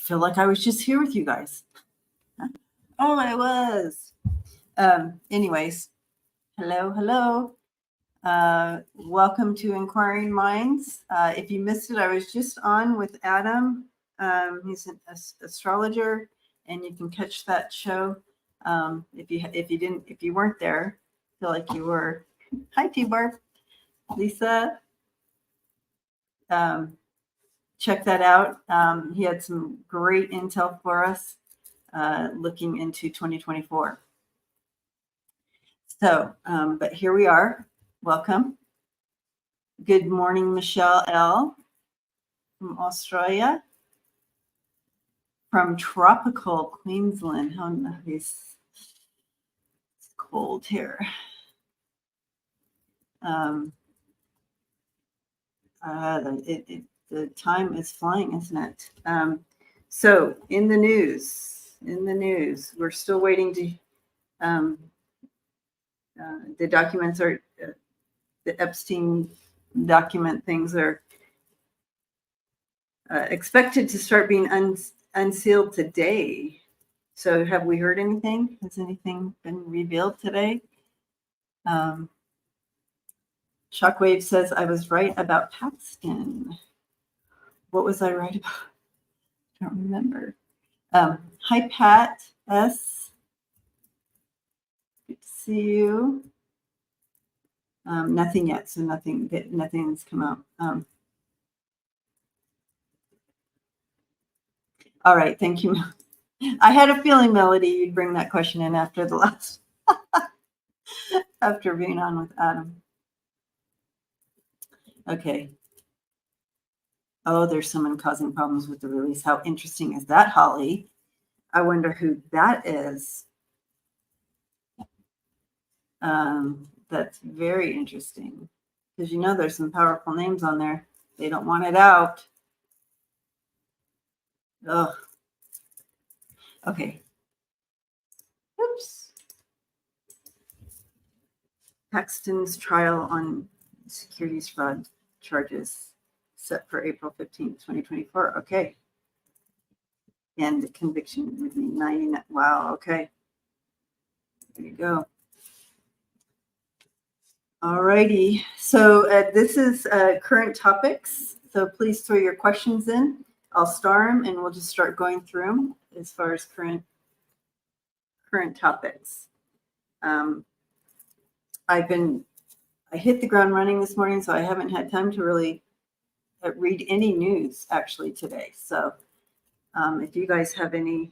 feel like I was just here with you guys. Oh, I was. Anyways, hello. Welcome to Inquiring Minds. If you missed it, I was just on with Adam. He's an astrologer, and you can catch that show. If you weren't there, feel like you were. Hi, T-Barb, Lisa. Check that out. He had some great intel for us looking into 2024. So, but here we are. Welcome. Good morning, Michelle L. from Australia. From tropical Queensland. How nice. It's cold here. The time is flying, isn't it? So in the news, we're still waiting to, the documents are, the Epstein document things are expected to start being unsealed today. So have we heard anything? Has anything been revealed today? Shockwave says, I was right about Paxton. What was I right about? I don't remember. Hi, Pat S. Good to see you. Nothing yet, so nothing's come out. All right, thank you. I had a feeling, Melody, you'd bring that question in after the last, after being on with Adam. Okay. Oh, there's someone causing problems with the release. How interesting is that, Holly? I wonder who that is. That's very interesting because you know there's some powerful names on there. They don't want it out. Ugh. Okay. Oops. Paxton's trial on securities fraud charges set for April 15th, 2024. Okay. And the conviction would be 99. Wow. Okay. There you go. All righty. So this is current topics. So please throw your questions in. I'll star them and we'll just start going through them as far as current topics. I hit the ground running this morning, so I haven't had time to really read any news actually today. So if you guys have any,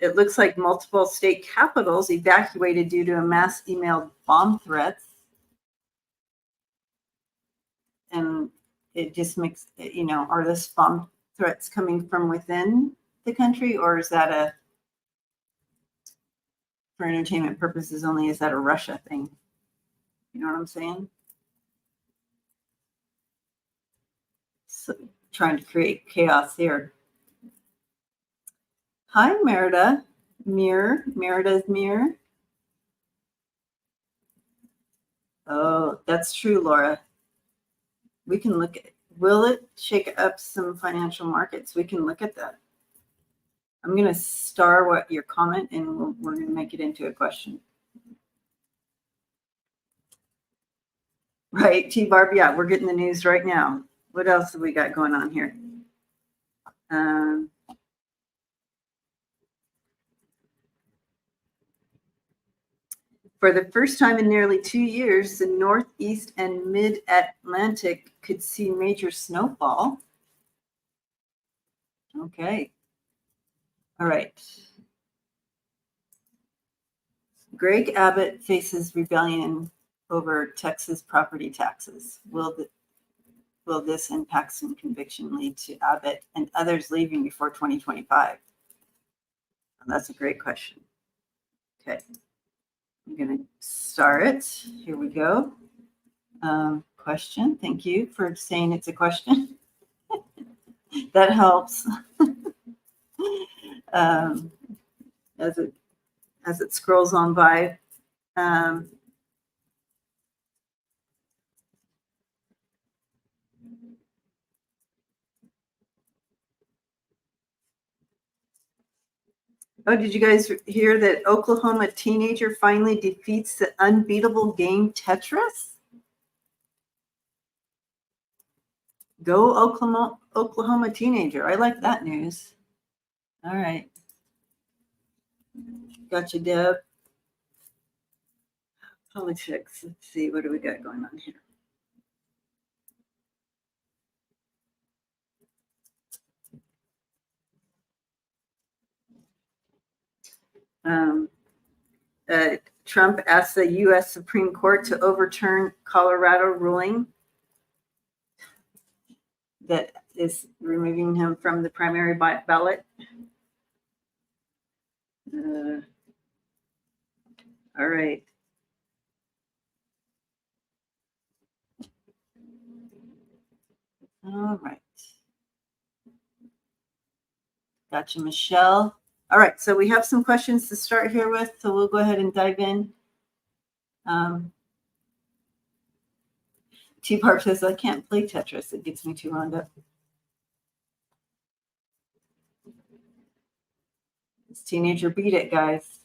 it looks like multiple state capitals evacuated due to a mass emailed bomb threats. And it just makes, are those bomb threats coming from within the country, or is that for entertainment purposes only, is that a Russia thing? You know what I'm saying? So trying to create chaos here. Hi, Merida. Merida's Mirror. Oh, that's true, Laura. We can look at, will it shake up some financial markets? We can look at that. I'm going to star what your comment and we're going to make it into a question. Right, T-Barb, yeah, we're getting the news right now. What else have we got going on here? For the first time in nearly 2 years, the Northeast and Mid-Atlantic could see major snowfall. Okay. All right. Greg Abbott faces rebellion over Texas property taxes. Will this and Paxton conviction lead to Abbott and others leaving before 2025? That's a great question. Okay. I'm going to start it. Here we go. Question. Thank you for saying it's a question. That helps. As it scrolls on by. Oh, did you guys hear that Oklahoma teenager finally defeats the unbeatable game Tetris? Go Oklahoma teenager. I like that news. All right. Gotcha, Deb. Politics. Let's see. What do we got going on here? Trump asked the U.S. Supreme Court to overturn Colorado ruling that is removing him from the primary ballot. All right. All right. Gotcha, Michelle. All right, so we have some questions to start here with, so we'll go ahead and dive in. T-Park says, I can't play Tetris. It gets me too wound up. This teenager beat it, guys.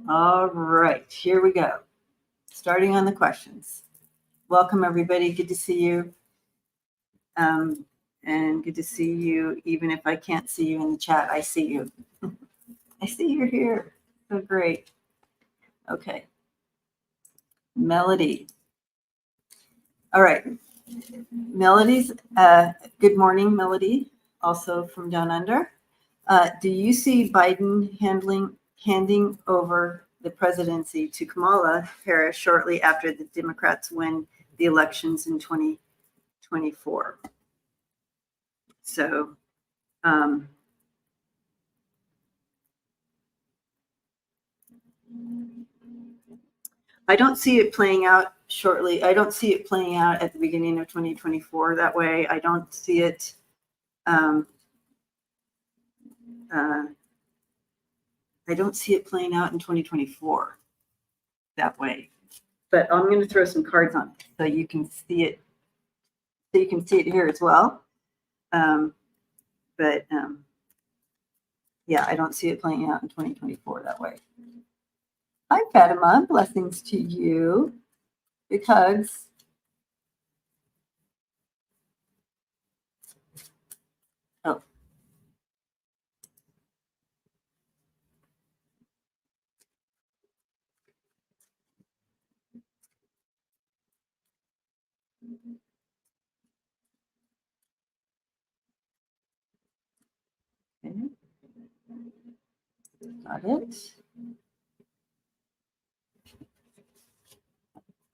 All right, here we go. Starting on the questions. Welcome, everybody. Good to see you. And good to see you, even if I can't see you in the chat. I see you. I see you're here. So great. Okay. Melody. All right. Melody's, good morning, Melody, also from down under. Do you see Biden handing over the presidency to Kamala Harris shortly after the Democrats win the elections in 2024? So, I don't see it playing out shortly. I don't see it playing out at the beginning of 2024 that way. I don't see it. I don't see it playing out in 2024 that way. But I'm going to throw some cards on it so you can see it. So you can see it here as well. Yeah, I don't see it playing out in 2024 that way. Hi, Fatima. Blessings to you. Big hugs. Oh. Okay. Got it.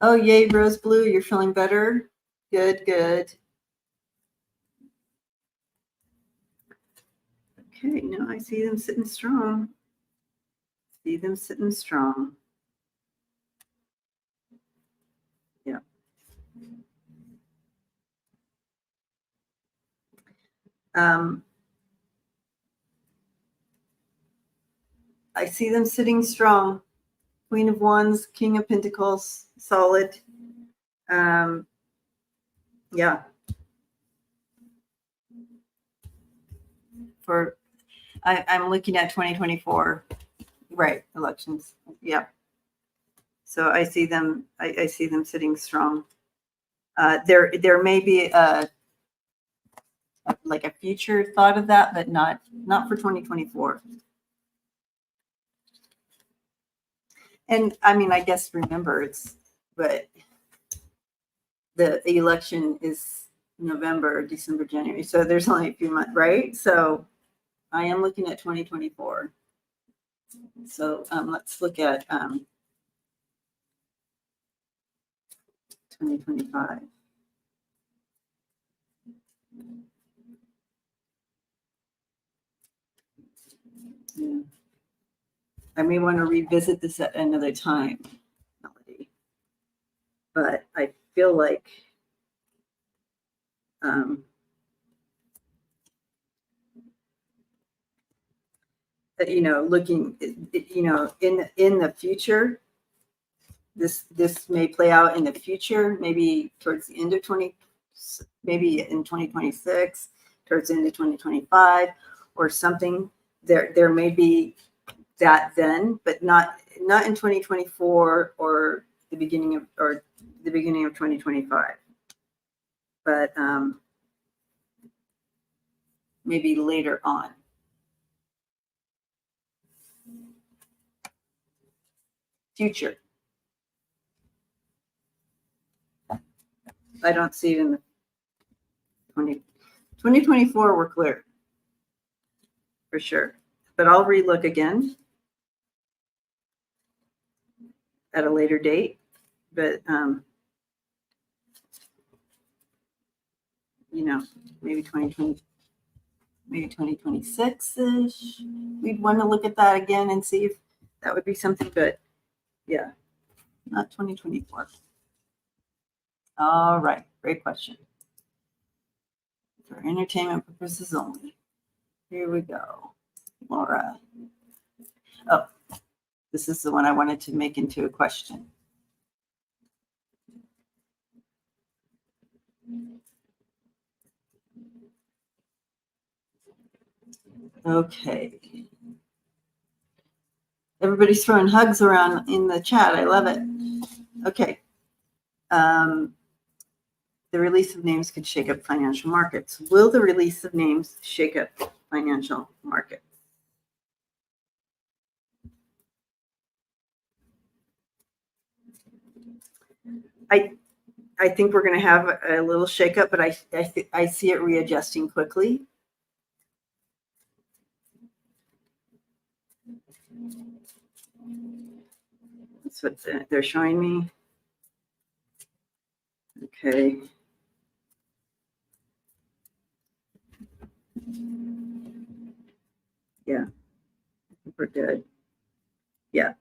Oh, yay, Rose Blue. You're feeling better? Good, good. Okay, now I see them sitting strong. See them sitting strong. Yeah. I see them sitting strong. Queen of Wands, King of Pentacles, solid. Yeah. I'm looking at 2024, right? Elections. Yeah. So I see them. I see them sitting strong. There may be like a future thought of that, but not for 2024. And I mean, I guess remember but the election is November, December, January. So there's only a few months, right? So I am looking at 2024. So let's look at 2025. Yeah. I may want to revisit this at another time, Melody. But I feel like looking, in the future, this may play out in the future, maybe towards the end of maybe in 2026, towards the end of 2025 or something. There may be that then, but not in 2024 or the beginning of 2025. But maybe later on. Future. I don't see it in the 2024. We're clear for sure, but I'll relook again at a later date. But you know, maybe 2020, maybe 2026-ish. We'd want to look at that again and see if that would be something good. Yeah, not 2024. All right, great question. For entertainment purposes only. Here we go. Laura. Oh, this is the one I wanted to make into a question. Okay. Everybody's throwing hugs around in the chat. I love it. Okay. The release of names could shake up financial markets. Will the release of names shake up financial markets? I think we're going to have a little shakeup, but I see it readjusting quickly. That's what they're showing me. Okay. Yeah, I think we're good. Yeah,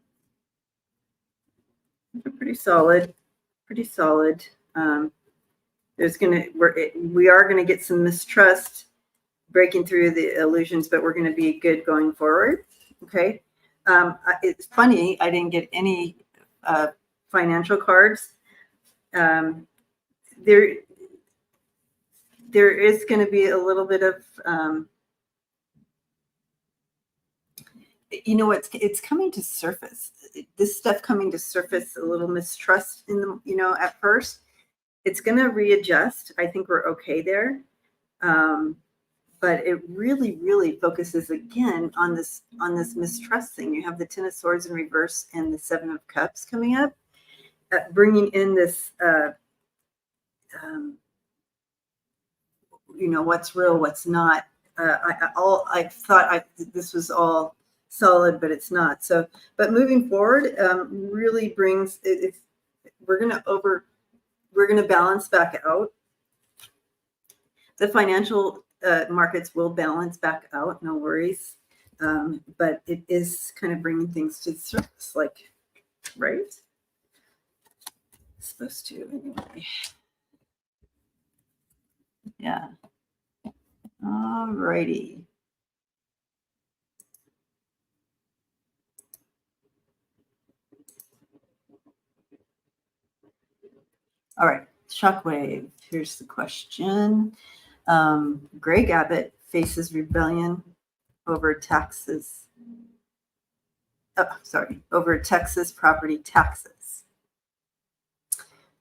we're pretty solid. Pretty solid. We are gonna get some mistrust breaking through the illusions, but we're gonna be good going forward. Okay. It's funny, I didn't get any financial cards. There is going to be a little bit of, it's coming to surface. This stuff coming to surface, a little mistrust in the, at first. It's going to readjust. I think we're okay there. But it really, really focuses again on this mistrust thing. You have the Ten of Swords in reverse and the Seven of Cups coming up, bringing in this, what's real, what's not. I thought this was all solid, but it's not. So, but moving forward, really brings it. We're gonna balance back out. The financial markets will balance back out, no worries. But it is kind of bringing things to the surface, like, right? It's supposed to anyway. Yeah. All righty. All right, Shockwave. Here's the question. Greg Abbott faces rebellion over taxes. Over Texas property taxes.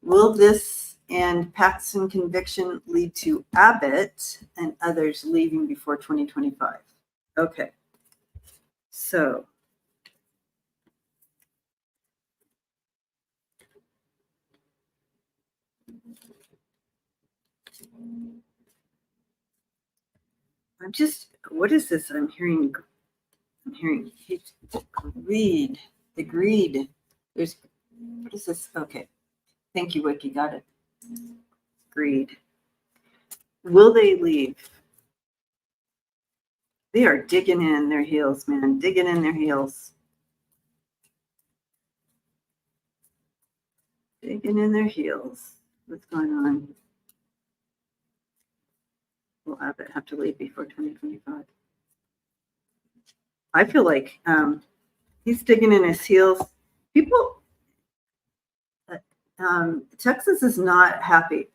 Will this and Paxton conviction lead to Abbott and others leaving before 2025? Okay. So what is this? I'm hearing greed. The greed. What is this? Okay. Thank you, Wiki. Got it. Greed. Will they leave? They are digging in their heels, man. Digging in their heels. Digging in their heels. What's going on? Will Abbott have to leave before 2025? I feel like he's digging in his heels. People, Texas is not happy.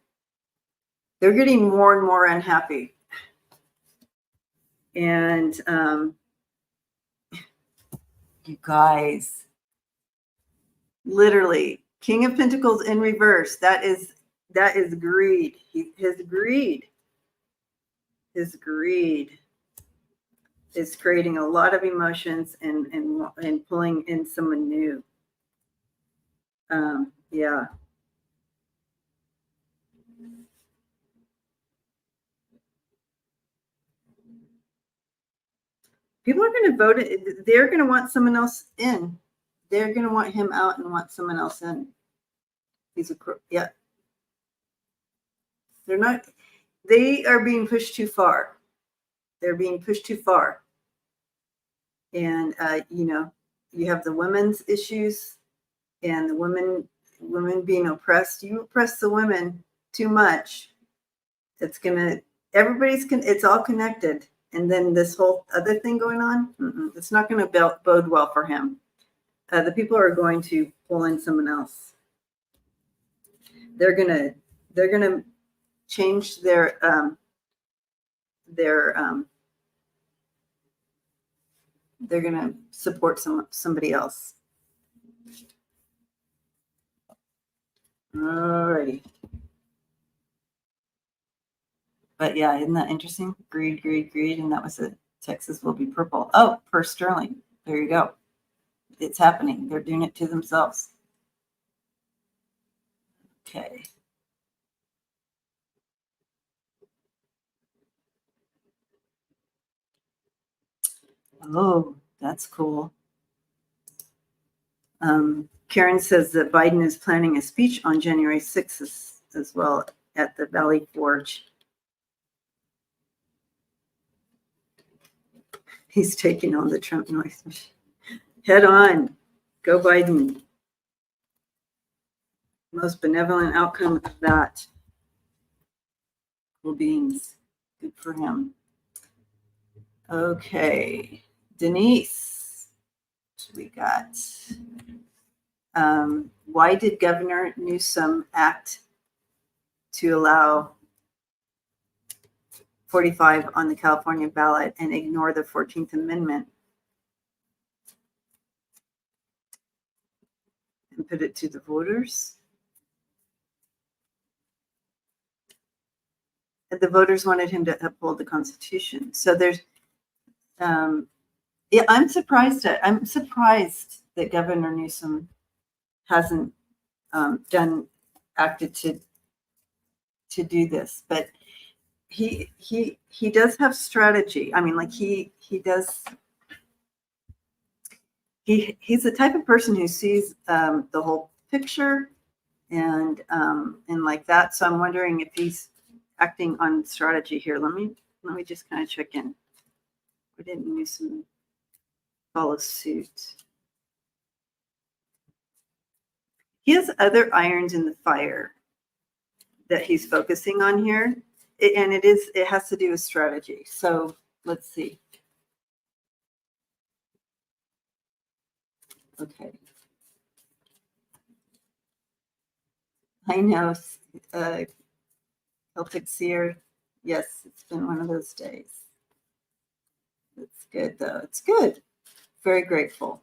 They're getting more and more unhappy. And you guys, literally, King of Pentacles in reverse. That is greed. His greed is creating a lot of emotions and pulling in someone new. Yeah. People are going to vote. They're going to want someone else in. They're going to want him out and want someone else in. Yeah. They're not. They are being pushed too far. They're being pushed too far. And you have the women's issues and the women being oppressed. You oppress the women too much, it's all connected. And then this whole other thing going on, it's not going to bode well for him. The people are going to pull in someone else. They're gonna change their they're gonna support somebody else. Alrighty. But yeah, isn't that interesting? Greed, and that was it. Texas will be purple. Oh, per sterling. There you go. It's happening. They're doing it to themselves. Okay. Oh, that's cool. Karen says that Biden is planning a speech on January 6th as well at the Valley Forge. He's taking on the Trump noise machine. Head on. Go Biden. Most benevolent outcome of that. Cool beans. Good for him. Okay. Denise. We got. Why did Governor Newsom act to allow 45 on the California ballot and ignore the 14th Amendment and put it to the voters? And the voters wanted him to uphold the Constitution. So there's, yeah, I'm surprised that Governor Newsom hasn't acted to do this, but he does have strategy. I mean, like he does. He's the type of person who sees the whole picture and like that. So I'm wondering if he's acting on strategy here. Let me just kind of check in. We didn't Newsom follow suit. He has other irons in the fire that he's focusing on here, and it has to do with strategy. So let's see. Okay. I know, Celtic Seer. Yes, it's been one of those days. It's good though. It's good. Very grateful.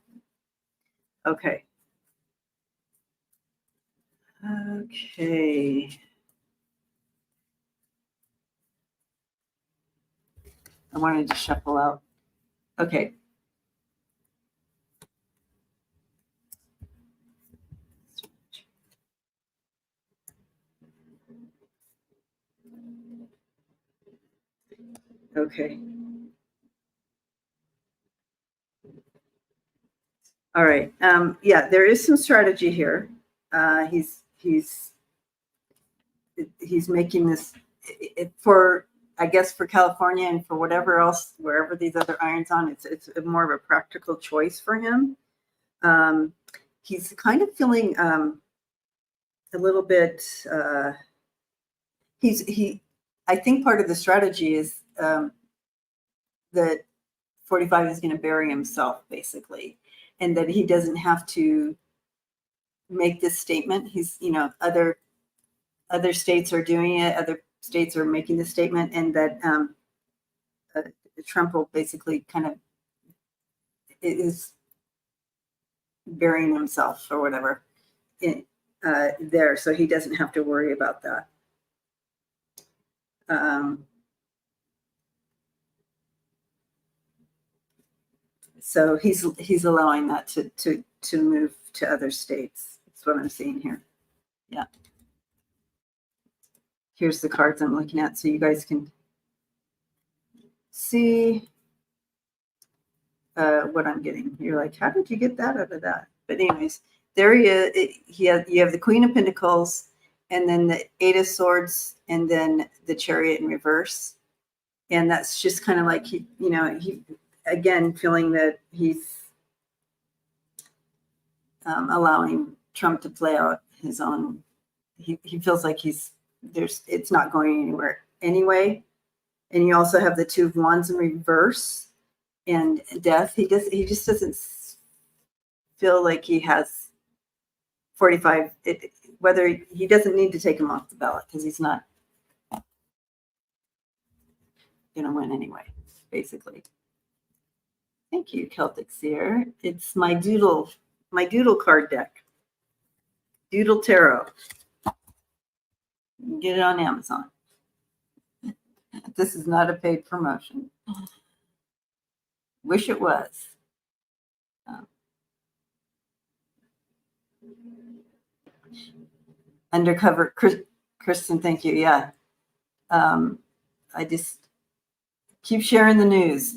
Okay. Okay. I wanted to shuffle out. Okay. Okay. All right. Yeah, there is some strategy here. He's making this for, I guess, for California and for whatever else, wherever these other irons on. It's more of a practical choice for him. He's kind of feeling a little bit. I think part of the strategy is that 45 is going to bury himself, basically, and that he doesn't have to make this statement. He's, other states are doing it. Other states are making the statement, and that Trump will basically kind of is burying himself or whatever in there, so he doesn't have to worry about that. So he's allowing that to move to other states. That's what I'm seeing here. Yeah. Here's the cards I'm looking at, so you guys can see what I'm getting. You're like, how did you get that out of that? But anyways, there he is. You have the Queen of Pentacles, and then the Eight of Swords, and then the Chariot in reverse. And that's just kind of like he again feeling that he's allowing Trump to play out his own. He feels like it's not going anywhere anyway. And you also have the Two of Wands in reverse and Death. He just doesn't feel like he has 45. Whether he doesn't need to take him off the ballot because he's not going to win anyway, basically. Thank you, Celtic Seer. It's my doodle card deck. Doodle Tarot. You can get it on Amazon. This is not a paid promotion. Wish it was. Undercover, Kristen, thank you. Yeah. I just keep sharing the news.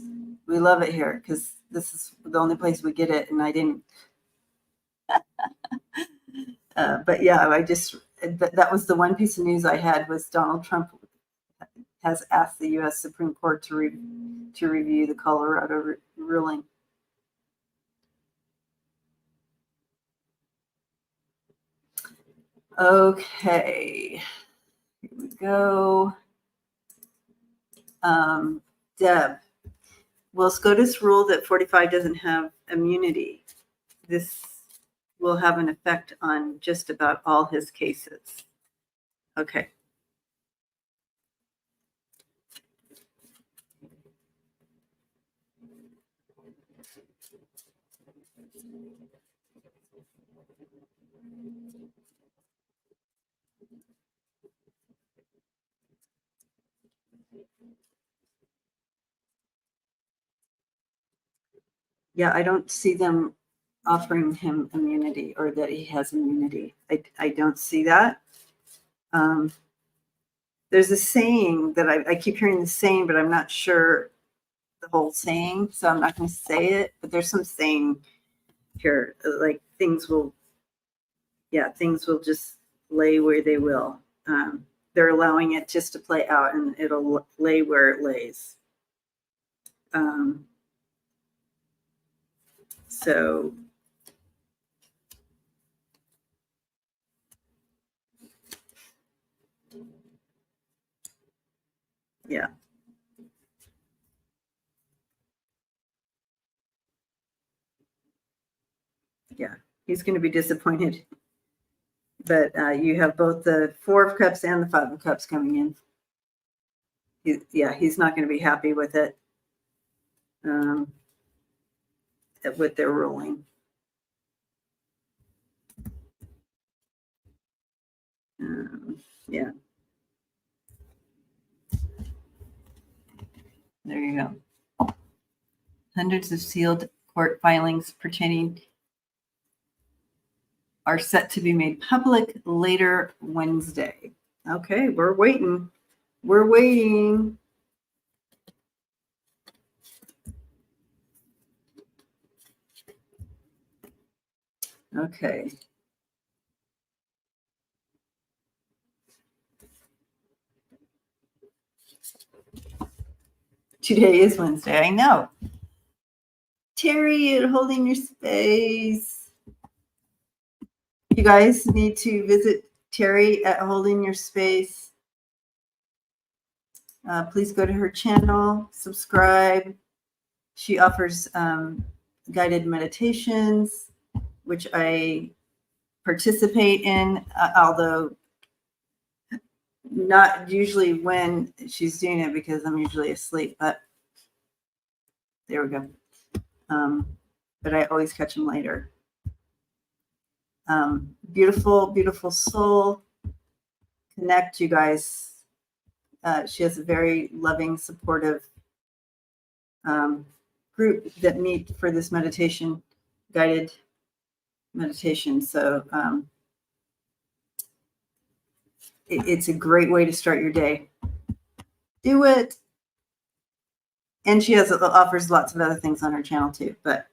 We love it here because this is the only place we get it, and I didn't. But yeah, that was the one piece of news I had was Donald Trump has asked the U.S. Supreme Court to review the Colorado ruling. Okay, here we go. Deb, will SCOTUS rule that 45 doesn't have immunity? This will have an effect on just about all his cases. Okay. Yeah, I don't see them offering him immunity or that he has immunity. I don't see that. There's a saying that I keep hearing the saying, but I'm not sure the whole saying, so I'm not going to say it. But there's some saying here, like things will just lay where they will. They're allowing it just to play out, and it'll lay where it lays. So yeah. Yeah, he's going to be disappointed. But you have both the Four of Cups and the Five of Cups coming in. He's not going to be happy with it, with their ruling. Yeah. There you go. Hundreds of sealed court filings pertaining are set to be made public later Wednesday. Okay, we're waiting. We're waiting. Okay. Today is Wednesday. I know. Terry, you're holding your space. You guys need to visit Terry at Holding Your Space. Please go to her channel, subscribe. She offers guided meditations, which I participate in, although not usually when she's doing it because I'm usually asleep. But There we go. But I always catch them later. Beautiful, beautiful soul. Connect, you guys. She has a very loving, supportive group that meet for this meditation, guided meditation. So it's a great way to start your day. Do it. And she offers lots of other things on her channel too, but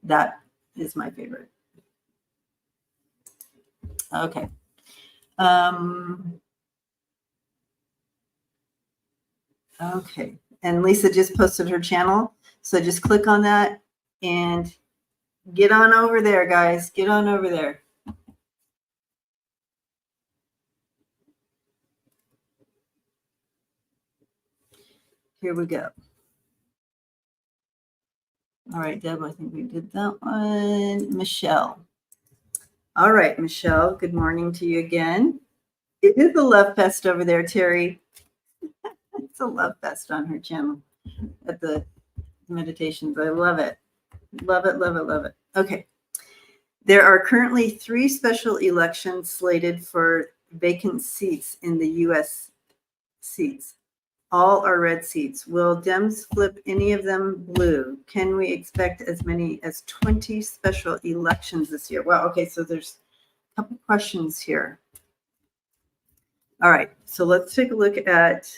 that is my favorite. Okay. Okay. And Lisa just posted her channel. So just click on that and get on over there, guys. Get on over there. Here we go. All right, Deb, I think we did that one. Michelle. All right, Michelle, good morning to you again. It is a love fest over there, Terry. It's a love fest on her channel at the meditations. I love it. Love it, love it, love it. Okay. There are currently 3 special elections slated for vacant seats in the U.S. seats. All are red seats. Will Dems flip any of them blue? Can we expect as many as 20 special elections this year? Well, okay, so there's a couple questions here. All right, so let's take a look at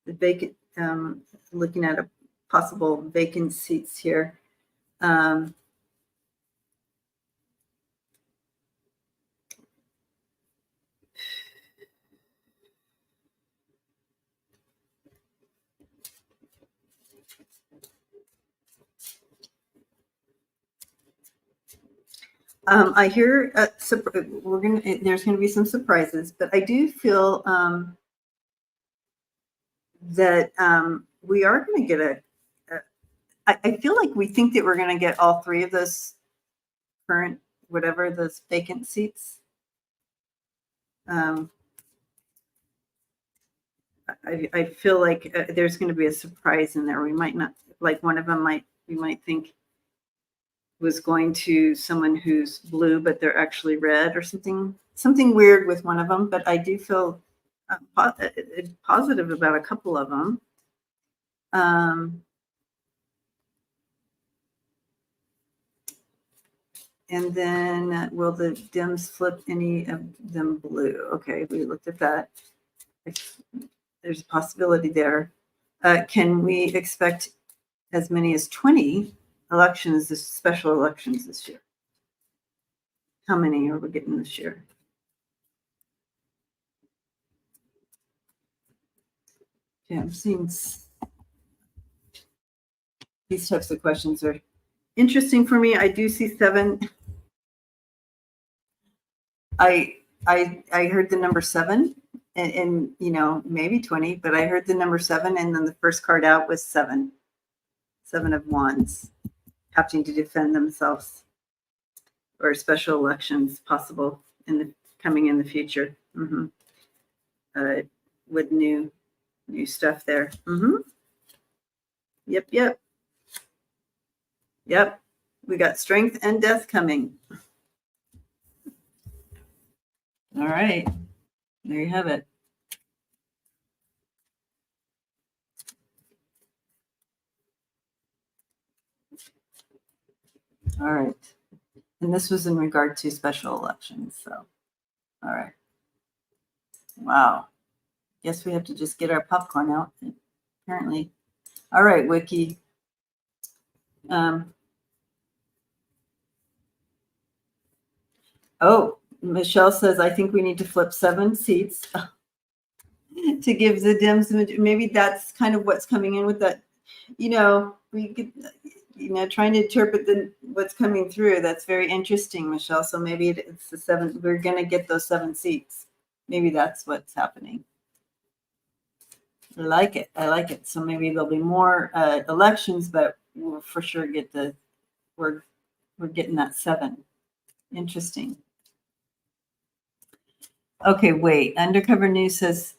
the vacant, looking at a possible vacant seats here. I hear there's going to be some surprises, but I do feel that we are going to get I feel like we think that we're going to get all 3 of those current, whatever those vacant seats. I feel like there's going to be a surprise in there. We might not, like one of them we might think was going to someone who's blue, but they're actually red or something weird with one of them. But I do feel positive about a couple of them. And then will the Dems flip any of them blue? Okay, we looked at that. There's a possibility there. Can we expect as many as 20 special elections this year? How many are we getting this year? Yeah, I'm seeing these types of questions are interesting for me. I do see 7. I heard the number 7 and maybe 20, but I heard the number 7, and then the first card out was 7 of Wands, having to defend themselves, or special elections possible coming in the future. With new stuff there. Yep. We got strength and death coming. All right, there you have it. All right, and this was in regard to special elections. So, all right. Wow. Guess we have to just get our popcorn out, apparently. All right, Wiki. Oh, Michelle says, I think we need to flip 7 seats to give the Dems, maybe that's kind of what's coming in with that. We could, trying to interpret what's coming through. That's very interesting, Michelle. So maybe it's the 7. We're going to get those 7 seats. Maybe that's what's happening. I like it. So maybe there'll be more elections, but we'll for sure get we're getting that 7. Interesting. Okay, wait. Undercover News says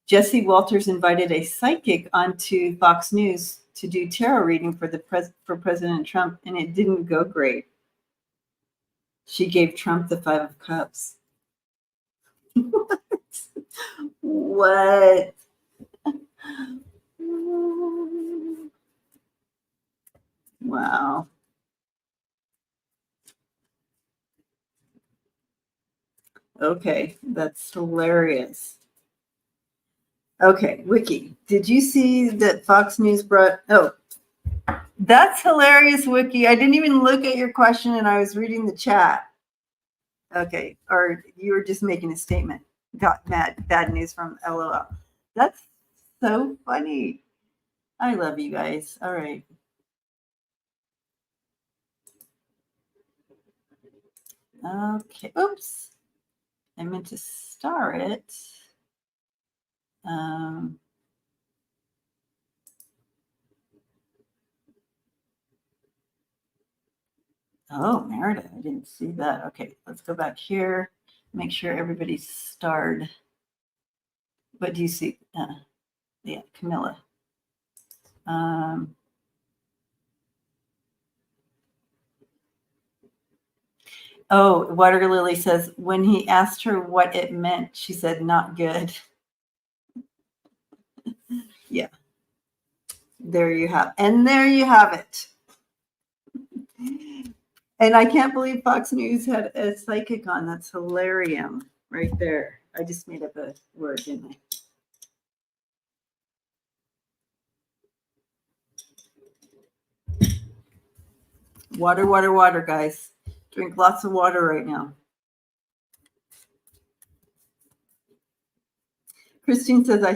Jesse Walters invited a psychic onto Fox News to do tarot reading for President Trump, and it didn't go great. She gave Trump the 5 of Cups. What? Wow. Okay, that's hilarious. Okay, Wiki, did you see that Fox News brought? Oh, that's hilarious, Wiki. I didn't even look at your question, and I was reading the chat. Okay, or you were just making a statement. Got bad news from LOL. That's so funny. I love you guys. All right. Okay. Oops. I meant to star it. Oh, Meredith, I didn't see that. Okay, let's go back here. Make sure everybody's starred. What do you see? Yeah, Camilla. Oh, Water Lily says, when he asked her what it meant, she said, not good. Yeah. There you have. And there you have it. And I can't believe Fox News had a psychic on. That's hilarious right there. I just made up a word, didn't I? Water, water, water, guys. Drink lots of water right now. Christine says, I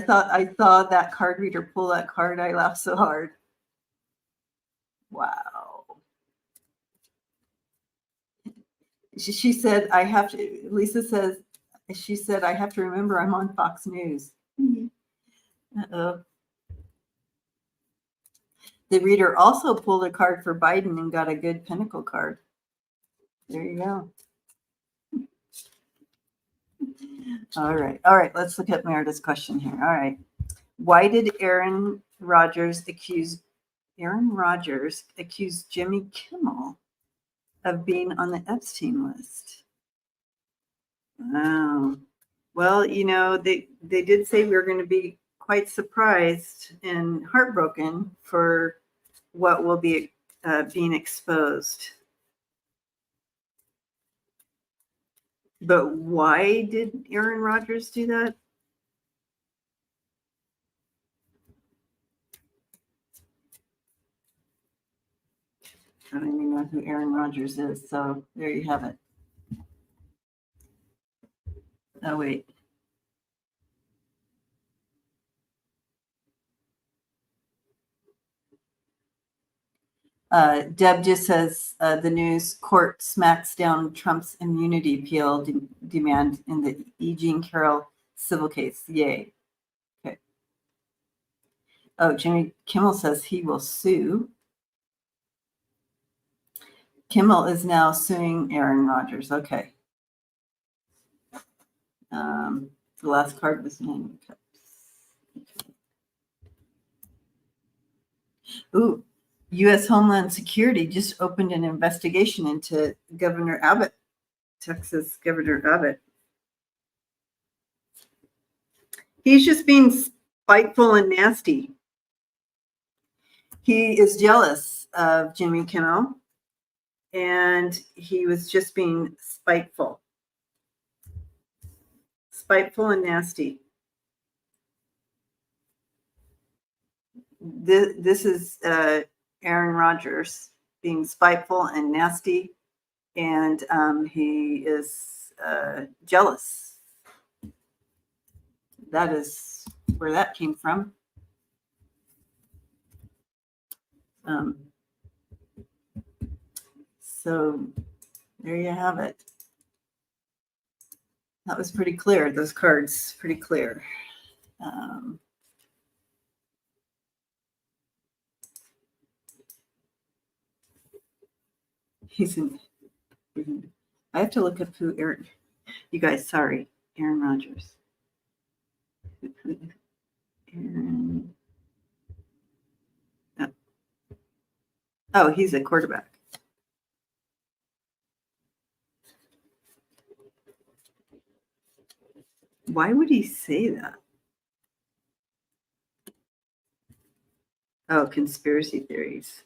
saw that card reader pull that card. I laughed so hard. Wow. She said, I have to, Lisa says, she said, I have to remember I'm on Fox News. Uh-oh. The reader also pulled a card for Biden and got a good Pentacle card. There you go. All right. Let's look at Meredith's question here. All right. Why did Aaron Rodgers accuse Jimmy Kimmel of being on the Epstein list? Wow. Well, they did say we were going to be quite surprised and heartbroken for what will be being exposed. But why did Aaron Rodgers do that? I don't even know who Aaron Rodgers is, so there you have it. Oh, wait. Deb just says the news court smacks down Trump's immunity appeal demand in the E. Jean Carroll civil case. Yay. Okay. Oh, Jimmy Kimmel says he will sue. Kimmel is now suing Aaron Rodgers. Okay. The last card was 9 cups. Okay. Ooh, U.S. Homeland Security just opened an investigation into Governor Abbott, Texas Governor Abbott. He's just being spiteful and nasty. He is jealous of Jimmy Kimmel, and he was just being spiteful and nasty. This is Aaron Rodgers being spiteful and nasty, and he is jealous. That is where that came from. So there you have it. That was pretty clear. Those cards, pretty clear. I have to look up who Aaron. You guys, sorry, Aaron Rodgers. And, oh, he's a quarterback. Why would he say that? Oh, conspiracy theories.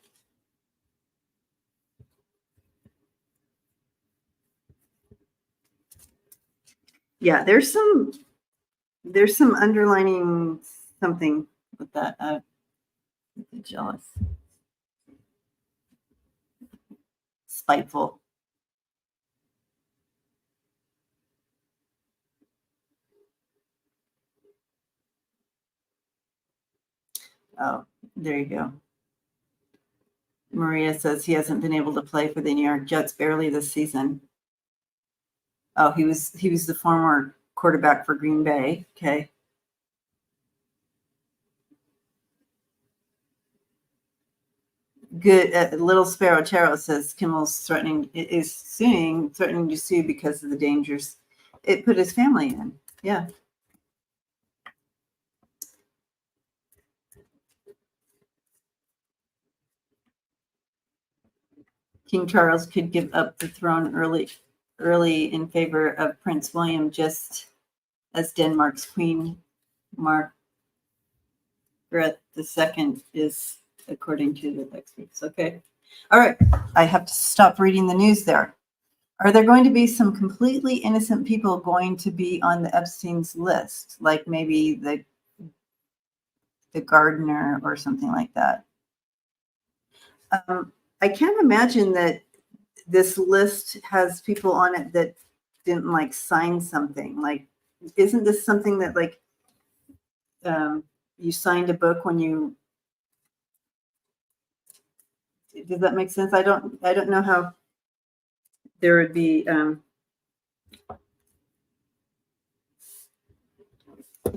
Yeah, there's some underlining something with that. Jealous, spiteful. Oh, there you go. Maria says he hasn't been able to play for the New York Jets barely this season. Oh, he was the former quarterback for Green Bay. Okay. Good. Little Sparrow Tarot says Kimmel's threatening to sue because of the dangers it put his family in. Yeah. King Charles could give up the throne early in favor of Prince William, just as Denmark's Queen Margaret II is, according to the experts. Okay. All right. I have to stop reading the news there. Are there going to be some completely innocent people going to be on the Epstein's list, like maybe the gardener or something like that? I can't imagine that this list has people on it that didn't like sign something. Like, isn't this something that like you signed a book when you? Does that make sense? I don't know how there would be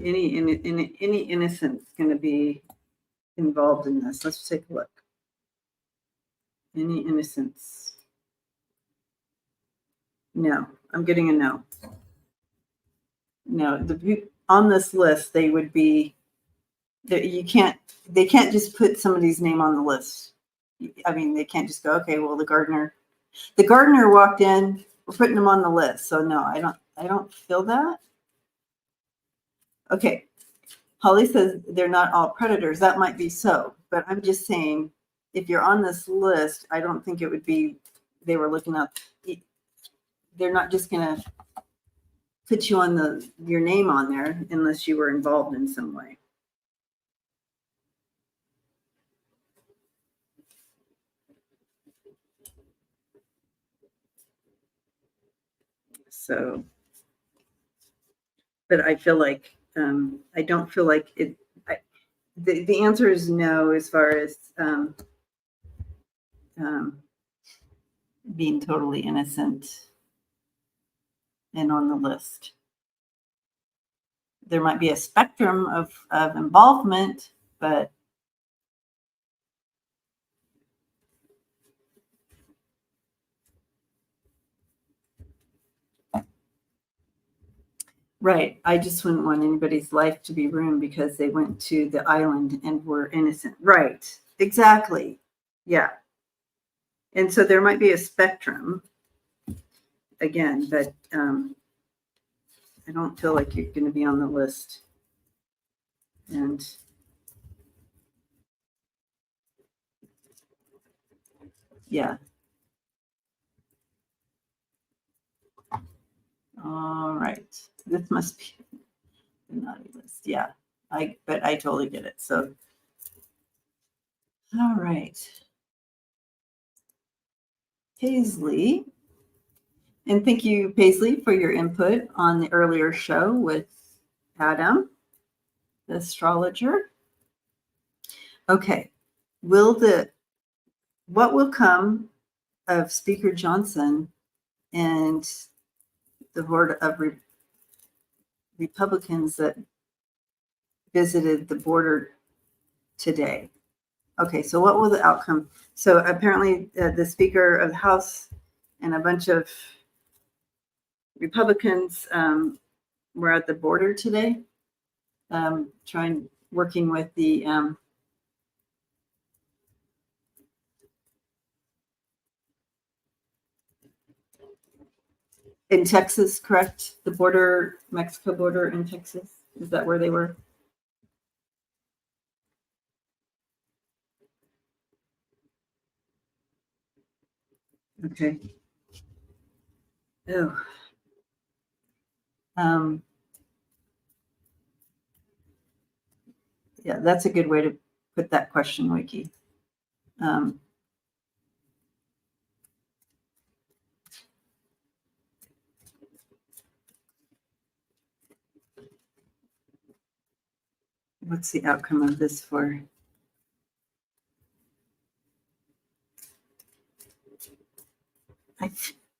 any innocence going to be involved in this. Let's take a look. Any innocence? No, I'm getting a no. No, on this list they would be. They can't just put somebody's name on the list. I mean, they can't just go, okay, well, the gardener walked in, we're putting him on the list. So no, I don't feel that. Okay. Holly says they're not all predators. That might be so, but I'm just saying, if you're on this list, I don't think it would be, they were looking up. They're not just going to put you on your name on there unless you were involved in some way. So, but I feel like, I don't feel like it, the answer is no, as far as being totally innocent and on the list. There might be a spectrum of involvement, but right. I just wouldn't want anybody's life to be ruined because they went to the island and were innocent. Right. Exactly. Yeah. And so there might be a spectrum again, but I don't feel like you're going to be on the list. And yeah. All right. This must be the naughty list. Yeah. But I totally get it. So, all right. Paisley. And thank you, Paisley, for your input on the earlier show with Adam, the astrologer. Okay. What will come of Speaker Johnson and the horde of Republicans that visited the border today? Okay, so what will the outcome? So apparently the Speaker of the House and a bunch of Republicans were at the border today. working with the in Texas, correct? The border, Mexico border in Texas. Is that where they were? Okay. Oh. Yeah, that's a good way to put that question, Wiki. What's the outcome of this for?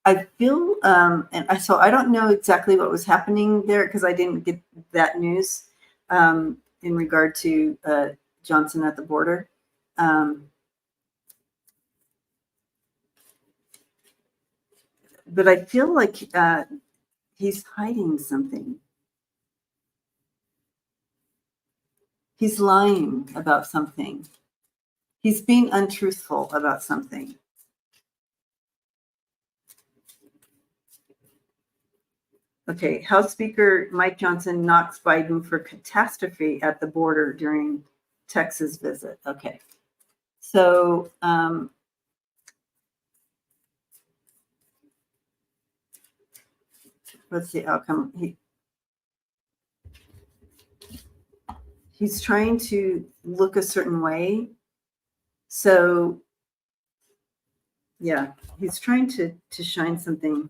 I feel, so I don't know exactly what was happening there because I didn't get that news in regard to Johnson at the border. But I feel like he's hiding something. He's lying about something. He's being untruthful about something. Okay, House Speaker Mike Johnson knocks Biden for catastrophe at the border during Texas visit. Okay, so what's the outcome? He's trying to look a certain way. So yeah, he's trying to shine something.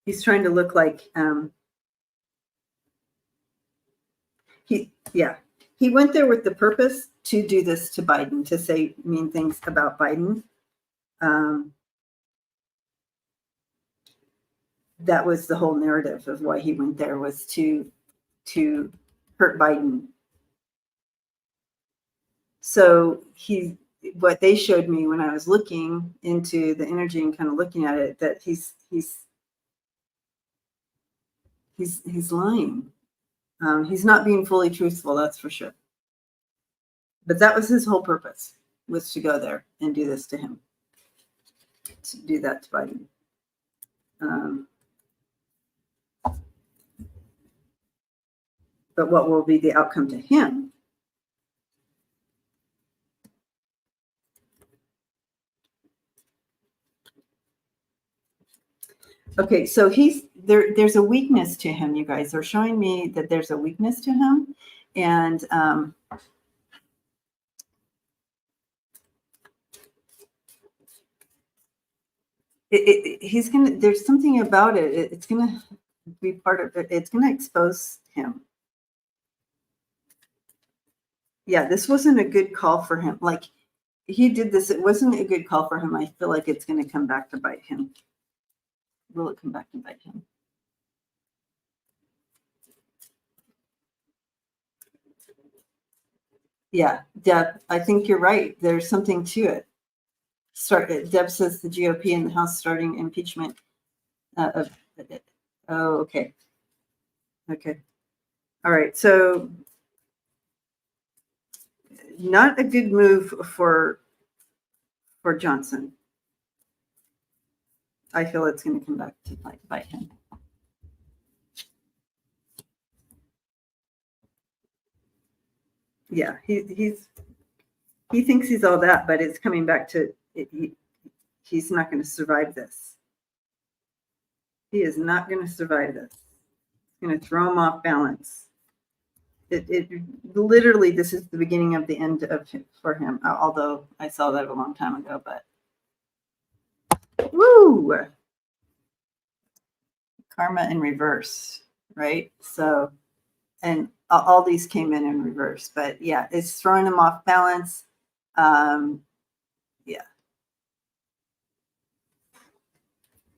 He's trying to look like he went there with the purpose to do this to Biden, to say mean things about Biden. That was the whole narrative of why he went there, was to hurt Biden. So what they showed me when I was looking into the energy and kind of looking at it, that he's lying. He's not being fully truthful, that's for sure. But that was his whole purpose, was to go there and do this to him, to do that to Biden. But what will be the outcome to him? Okay, so there's a weakness to him, you guys. They're showing me that there's a weakness to him. And there's something about it. It's going to be part of it. It's going to expose him. Yeah, this wasn't a good call for him. Like, he did this. It wasn't a good call for him. I feel like it's going to come back to bite him. Will it come back and bite him? Yeah, Deb, I think you're right. There's something to it. Deb says the GOP in the House starting impeachment oh, okay. Okay. All right. So not a good move for Johnson. I feel it's going to come back to bite him. Yeah, he thinks he's all that, but it's coming back to it. He's not going to survive this. He is not going to survive this. It's going to throw him off balance. It literally, this is the beginning of the end for him. Although I saw that a long time ago, but woo, karma in reverse, right? So, and all these came in reverse, but yeah, it's throwing him off balance. Yeah,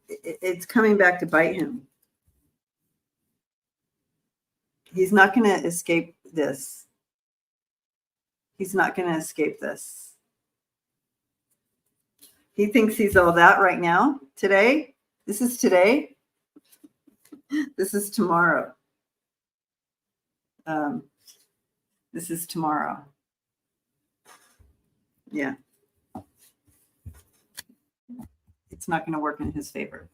it's coming back to bite him. He's not going to escape this. He's not going to escape this. He thinks he's all that right now, today. This is today. This is tomorrow. This is tomorrow. Yeah. It's not going to work in his favor.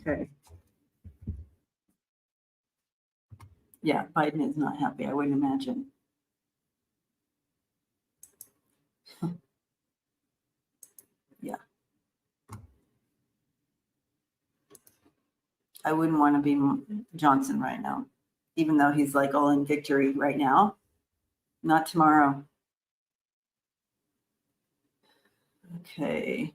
Okay. Yeah, Biden is not happy, I wouldn't imagine. Yeah. I wouldn't want to be Johnson right now, even though he's like all in victory right now. Not tomorrow. Okay.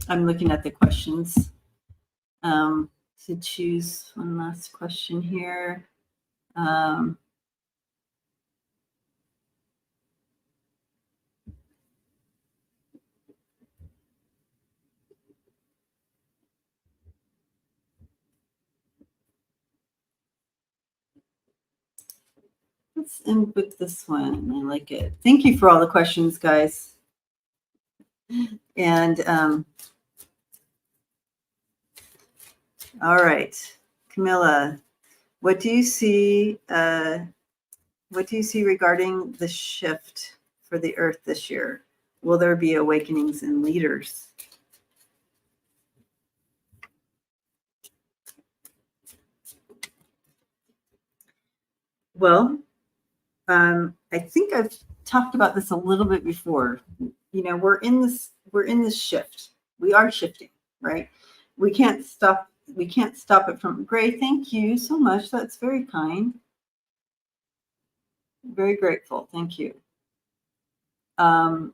I'm looking at the questions. To choose one last question here. Let's end with this one. I like it. Thank you for all the questions, guys. And all right, Camilla, what do you see? What do you see regarding the shift for the Earth this year? Will there be awakenings in leaders? Well, I think I've talked about this a little bit before. You know, we're in this shift. We are shifting, right? We can't stop it from Gray. Thank you so much. That's very kind. Very grateful. Thank you. So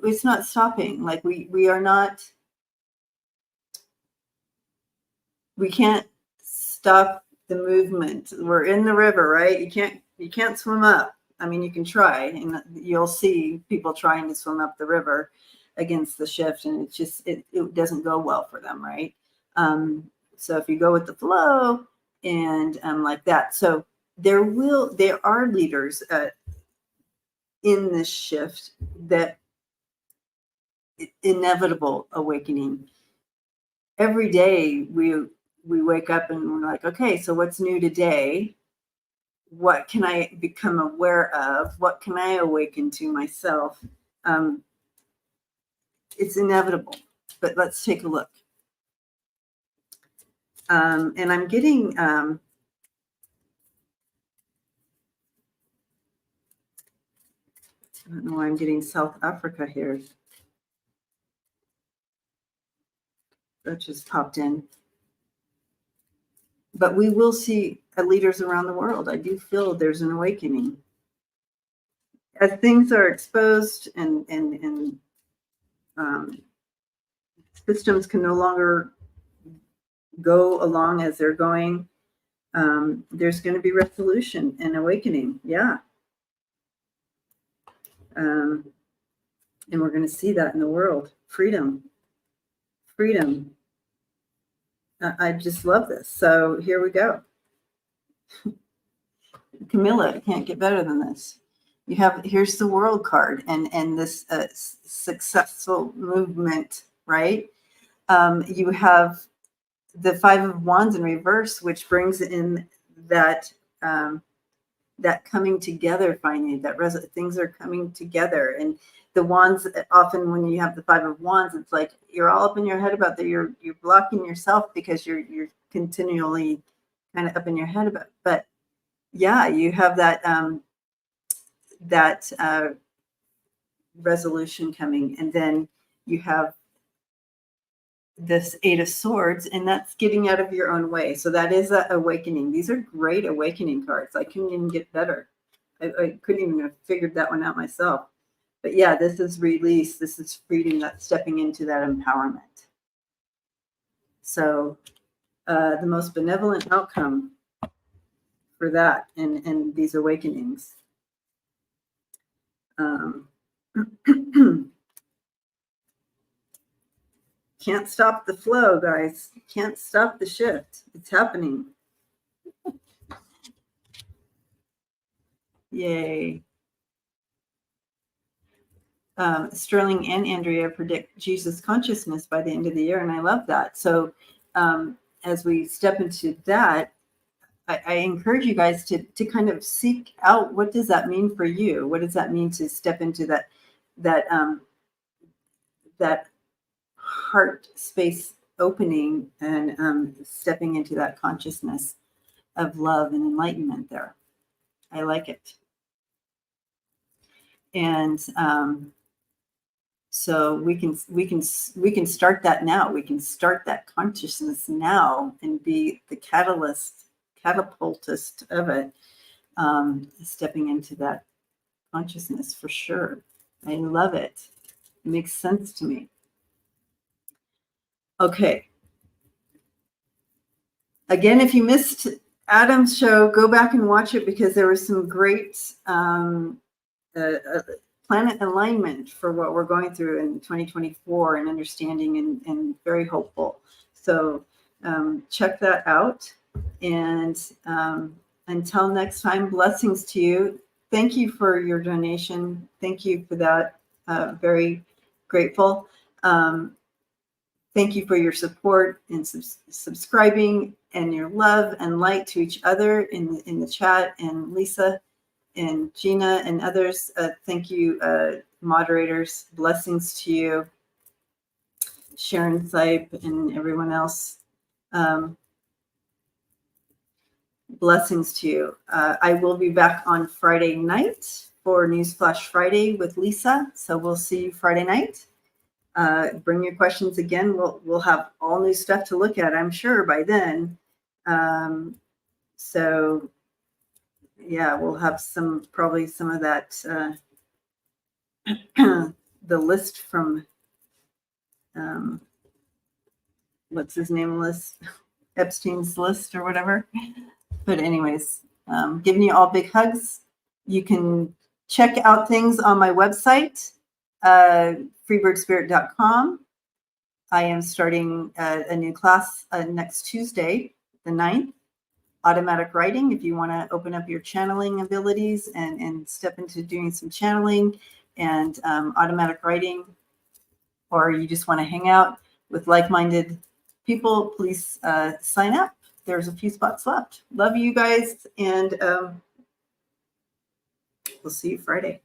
it's not stopping. Like we are not. We can't stop the movement. We're in the river, right? You can't swim up. I mean, you can try, and you'll see people trying to swim up the river against the shift, and it's just it doesn't go well for them, right? So if you go with the flow and like that, so there are leaders in this shift that inevitable awakening. Every day we wake up and we're like, okay, so what's new today? What can I become aware of? What can I awaken to myself? It's inevitable, but let's take a look. And I'm getting I don't know why I'm getting South Africa here. That just popped in. But we will see leaders around the world. I do feel there's an awakening. As things are exposed and systems can no longer go along as they're going, there's going to be resolution and awakening. Yeah. And we're going to see that in the world. Freedom. I just love this. So here we go. Camilla, it can't get better than this. Here's the world card and this successful movement, right? You have the Five of Wands in reverse, which brings in that that coming together finally, that things are coming together. And the wands, often when you have the Five of Wands, it's like you're all up in your head about that. You're blocking yourself because you're continually kind of up in your head about. But yeah, you have that resolution coming, and then you have this Eight of Swords, and that's getting out of your own way. So that is that awakening. These are great awakening cards. I couldn't even get better. I couldn't even have figured that one out myself. But yeah, this is release. This is freedom. That's stepping into that empowerment. So the most benevolent outcome for that and these awakenings. Can't stop the flow, guys. Can't stop the shift. It's happening. Yay. Sterling and Andrea predict Jesus consciousness by the end of the year, and I love that. So as we step into that, I encourage you guys to kind of seek out, what does that mean for you? What does that mean to step into that heart space opening and stepping into that consciousness of love and enlightenment there? I like it. And so we can start that now. We can start that consciousness now and be the catapultist of it, stepping into that consciousness for sure. I love it. It makes sense to me. Okay. Again, if you missed Adam's show, go back and watch it, because there was some great planet alignment for what we're going through in 2024 and understanding and very hopeful. So check that out. And until next time, blessings to you. Thank you for your donation. Thank you for that. Very grateful. Thank you for your support and subscribing and your love and light to each other in the chat, and Lisa and Gina and others. Thank you, moderators. Blessings to you, Sharon Sipe and everyone else. Blessings to you. I will be back on Friday night for Newsflash Friday with Lisa. So we'll see you Friday night. Bring your questions again. We'll have all new stuff to look at, I'm sure, by then. So yeah, we'll have probably some of that, the list from, what's his name list? Epstein's list or whatever. But anyways, giving you all big hugs. You can check out things on my website, freebirdspirit.com. I am starting a new class next Tuesday, the 9th. Automatic writing, if you want to open up your channeling abilities and step into doing some channeling and automatic writing, or you just want to hang out with like-minded people, please sign up. There's a few spots left. Love you guys, and we'll see you Friday.